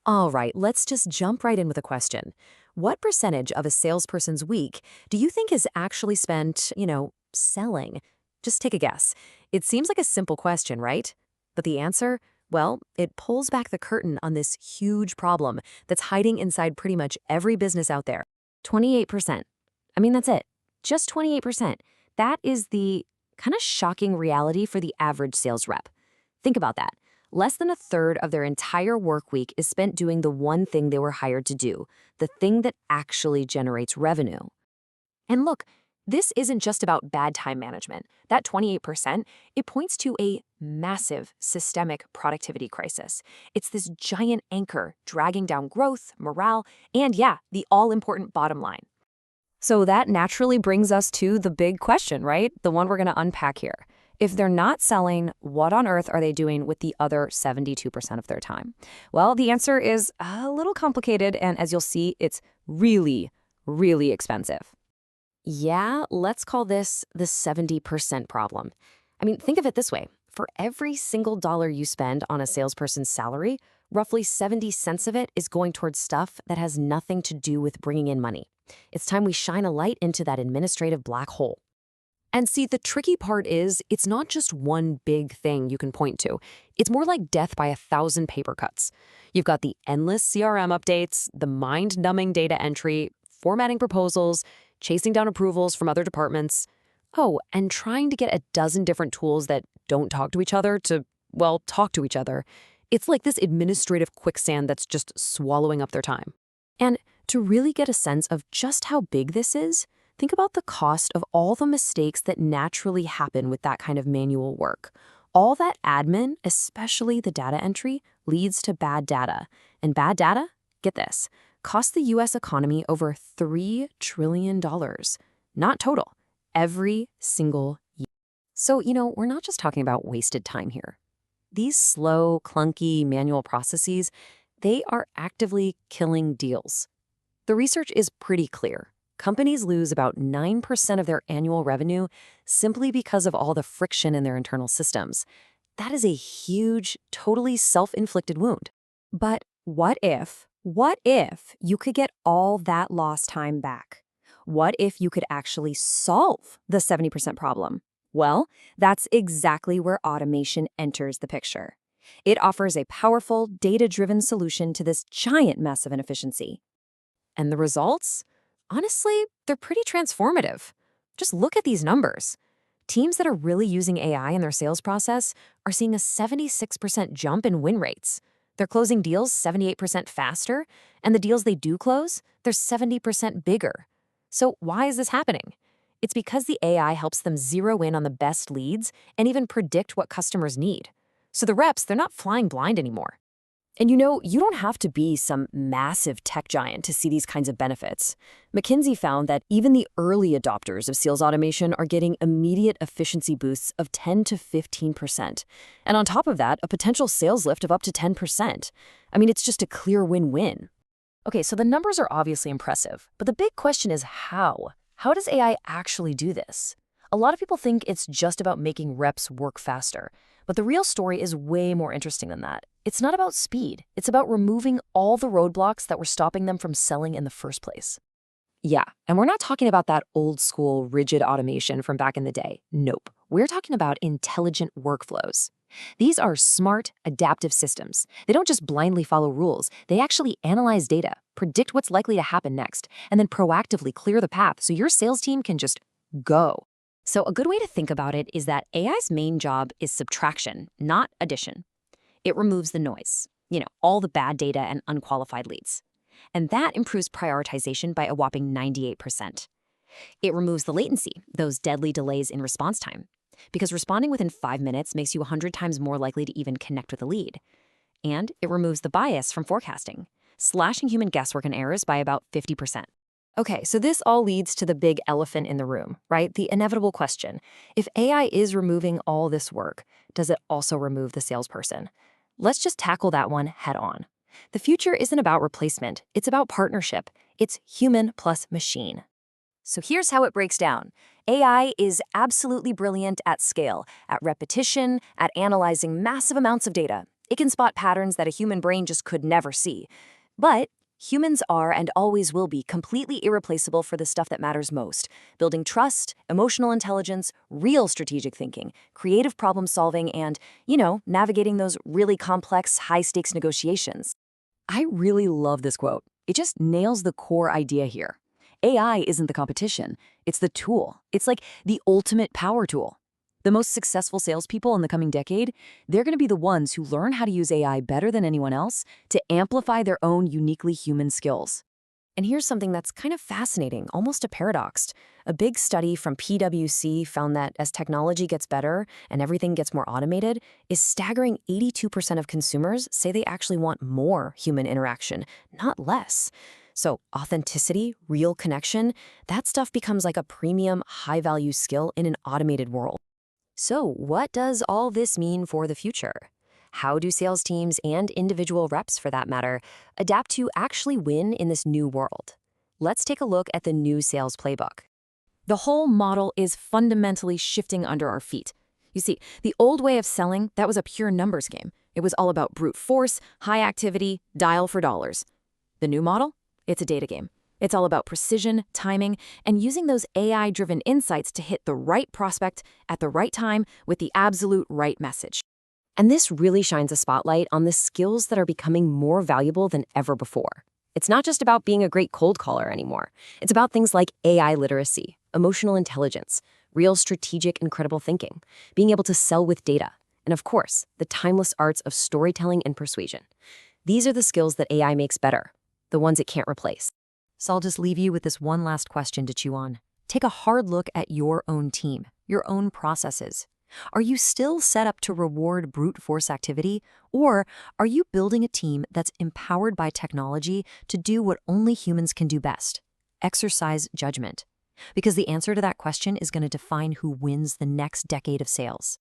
All right, let's just jump right in with a question. What percentage of a salesperson's week do you think is actually spent, selling? Just take a guess. It seems like a simple question, right? But the answer? Well, it pulls back the curtain on this huge problem that's hiding inside pretty much every business out there. 28%. I mean, that's it. Just 28%. That is the kind of shocking reality for the average sales rep. Think about that. Less than a third of their entire work week is spent doing the one thing they were hired to do, the thing that actually generates revenue. And look, this isn't just about bad time management. That 28%, it points to a massive systemic productivity crisis. It's this giant anchor dragging down growth, morale, and yeah, the all-important bottom line. So that naturally brings us to the big question, right? The one we're going to unpack here. If they're not selling, what on earth are they doing with the other 72% of their time? Well, the answer is a little complicated, and as you'll see, it's really, really expensive. Yeah, let's call this the 70% problem. I mean, think of it this way. For every single dollar you spend on a salesperson's salary, roughly 70 cents of it is going towards stuff that has nothing to do with bringing in money. It's time we shine a light into that administrative black hole. And see, the tricky part is it's not just one big thing you can point to. It's more like death by 1,000 paper cuts. You've got the endless CRM updates, the mind-numbing data entry, formatting proposals, chasing down approvals from other departments. Oh, and trying to get a dozen different tools that don't talk to each other to, well, talk to each other. It's like this administrative quicksand that's just swallowing up their time. And to really get a sense of just how big this is, think about the cost of all the mistakes that naturally happen with that kind of manual work. All that admin, especially the data entry, leads to bad data. And bad data, get this, costs the US economy over $3 trillion. Not total, every single year. So, we're not just talking about wasted time here. These slow, clunky manual processes, they are actively killing deals. The research is pretty clear. Companies lose about 9% of their annual revenue simply because of all the friction in their internal systems. That is a huge, totally self-inflicted wound. But what if you could get all that lost time back? What if you could actually solve the 70% problem? Well, that's exactly where automation enters the picture. It offers a powerful, data-driven solution to this giant mess of inefficiency. And the results? Honestly, they're pretty transformative. Just look at these numbers. Teams that are really using AI in their sales process are seeing a 76% jump in win rates. They're closing deals 78% faster, and the deals they do close, they're 70% bigger. So why is this happening? It's because the AI helps them zero in on the best leads and even predict what customers need. So the reps, they're not flying blind anymore. And you don't have to be some massive tech giant to see these kinds of benefits. McKinsey found that even the early adopters of sales automation are getting immediate efficiency boosts of 10 to 15%. And on top of that, a potential sales lift of up to 10%. I mean, it's just a clear win-win. Okay, so the numbers are obviously impressive, but the big question is how? How does AI actually do this? A lot of people think it's just about making reps work faster, but the real story is way more interesting than that. It's not about speed. It's about removing all the roadblocks that were stopping them from selling in the first place. Yeah, and we're not talking about that old school rigid automation from back in the day. Nope. We're talking about intelligent workflows. These are smart, adaptive systems. They don't just blindly follow rules. They actually analyze data, predict what's likely to happen next, and then proactively clear the path so your sales team can just go. So a good way to think about it is that AI's main job is subtraction, not addition. It removes the noise, all the bad data and unqualified leads. And that improves prioritization by a whopping 98%. It removes the latency, those deadly delays in response time, because responding within 5 minutes makes you 100 times more likely to even connect with a lead. And it removes the bias from forecasting, slashing human guesswork and errors by about 50%. Okay, so this all leads to the big elephant in the room, right? The inevitable question. If AI is removing all this work, does it also remove the salesperson? Let's just tackle that one head on. The future isn't about replacement, it's about partnership. It's human plus machine. So here's how it breaks down. AI is absolutely brilliant at scale, at repetition, at analyzing massive amounts of data. It can spot patterns that a human brain just could never see. But humans are and always will be completely irreplaceable for the stuff that matters most: building trust, emotional intelligence, real strategic thinking, creative problem solving, and, navigating those really complex, high-stakes negotiations. I really love this quote. It just nails the core idea here. AI isn't the competition, it's the tool. It's like the ultimate power tool. The most successful salespeople in the coming decade, they're going to be the ones who learn how to use AI better than anyone else to amplify their own uniquely human skills. And here's something that's kind of fascinating, almost a paradox. A big study from PwC found that as technology gets better and everything gets more automated, a staggering 82% of consumers say they actually want more human interaction, not less. So authenticity, real connection, that stuff becomes like a premium, high-value skill in an automated world. So what does all this mean for the future? How do sales teams and individual reps, for that matter, adapt to actually win in this new world? Let's take a look at the new sales playbook. The whole model is fundamentally shifting under our feet. You see, the old way of selling, that was a pure numbers game. It was all about brute force, high activity, dial for dollars. The new model? It's a data game. It's all about precision, timing, and using those AI-driven insights to hit the right prospect at the right time with the absolute right message. And this really shines a spotlight on the skills that are becoming more valuable than ever before. It's not just about being a great cold caller anymore. It's about things like AI literacy, emotional intelligence, real strategic and critical thinking, being able to sell with data, and of course, the timeless arts of storytelling and persuasion. These are the skills that AI makes better, the ones it can't replace. So I'll just leave you with this one last question to chew on. Take a hard look at your own team, your own processes. Are you still set up to reward brute force activity, or are you building a team that's empowered by technology to do what only humans can do best? Exercise judgment. Because the answer to that question is going to define who wins the next decade of sales.